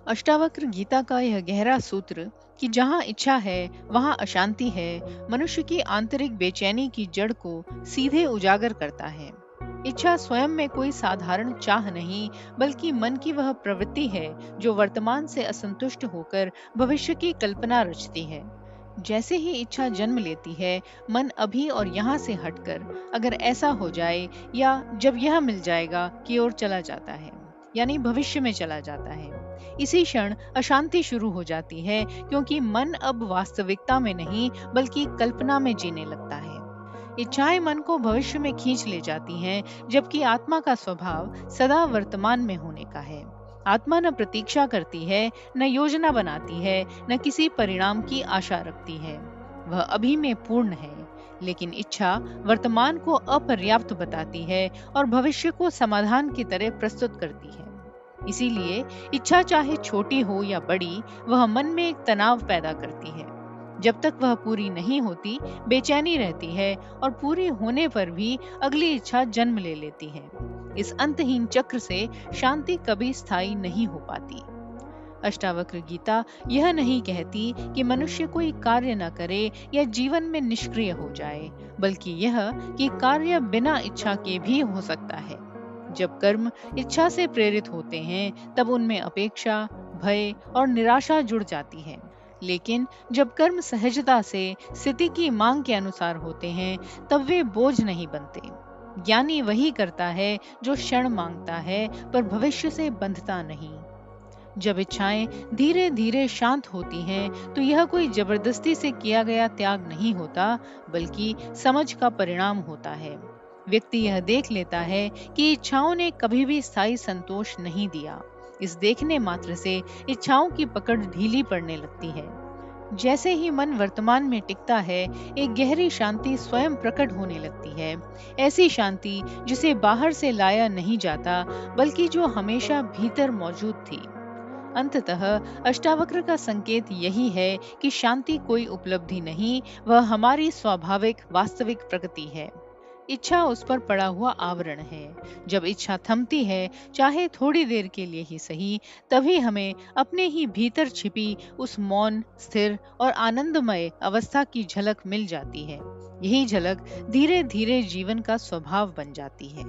अष्टावक्र गीता का यह गहरा सूत्र कि जहाँ इच्छा है वहाँ अशांति है, मनुष्य की आंतरिक बेचैनी की जड़ को सीधे उजागर करता है। इच्छा स्वयं में कोई साधारण चाह नहीं, बल्कि मन की वह प्रवृत्ति है जो वर्तमान से असंतुष्ट होकर भविष्य की कल्पना रचती है। जैसे ही इच्छा जन्म लेती है, मन अभी और यहाँ से हटकर अगर ऐसा हो जाए या जब यह मिल जाएगा की ओर चला जाता है, यानी भविष्य में चला जाता है। इसी क्षण अशांति शुरू हो जाती है, क्योंकि मन अब वास्तविकता में नहीं बल्कि कल्पना में जीने लगता है। इच्छाएं मन को भविष्य में खींच ले जाती हैं, जबकि आत्मा का स्वभाव सदा वर्तमान में होने का है। आत्मा न प्रतीक्षा करती है, न योजना बनाती है, न किसी परिणाम की आशा रखती है। वह अभी में पूर्ण है, लेकिन इच्छा वर्तमान को अपर्याप्त बताती है और भविष्य को समाधान की तरह प्रस्तुत करती है। इसीलिए इच्छा चाहे छोटी हो या बड़ी, वह मन में एक तनाव पैदा करती है। जब तक वह पूरी नहीं होती, बेचैनी रहती है और पूरी होने पर भी अगली इच्छा जन्म ले लेती है। इस अंतहीन चक्र से शांति कभी स्थायी नहीं हो पाती। अष्टावक्र गीता यह नहीं कहती कि मनुष्य कोई कार्य न करे या जीवन में निष्क्रिय हो जाए, बल्कि यह कि कार्य बिना इच्छा के भी हो सकता है। जब कर्म इच्छा से प्रेरित होते हैं, तब उनमें अपेक्षा, भय और निराशा जुड़ जाती है। लेकिन जब कर्म सहजता से स्थिति की मांग के अनुसार होते हैं, तब वे बोझ नहीं बनते। ज्ञानी वही करता है जो क्षण मांगता है, पर भविष्य से बंधता नहीं। जब इच्छाएं धीरे धीरे शांत होती हैं, तो यह कोई जबरदस्ती से किया गया त्याग नहीं होता, बल्कि समझ का परिणाम होता है। व्यक्ति यह देख लेता है कि इच्छाओं ने कभी भी स्थायी संतोष नहीं दिया। इस देखने मात्र से इच्छाओं की पकड़ ढीली पड़ने लगती है। जैसे ही मन वर्तमान में टिकता है, एक गहरी शांति स्वयं प्रकट होने लगती है। ऐसी शांति जिसे बाहर से लाया नहीं जाता, बल्कि जो हमेशा भीतर मौजूद थी। अंततः अष्टावक्र का संकेत यही है कि शांति कोई उपलब्धि नहीं, वह हमारी स्वाभाविक वास्तविक प्रकृति है। इच्छा उस पर पड़ा हुआ आवरण है। जब इच्छा थमती है, चाहे थोड़ी देर के लिए ही सही, तभी हमें अपने ही भीतर छिपी उस मौन, स्थिर और आनंदमय अवस्था की झलक मिल जाती है। यही झलक धीरे धीरे जीवन का स्वभाव बन जाती है।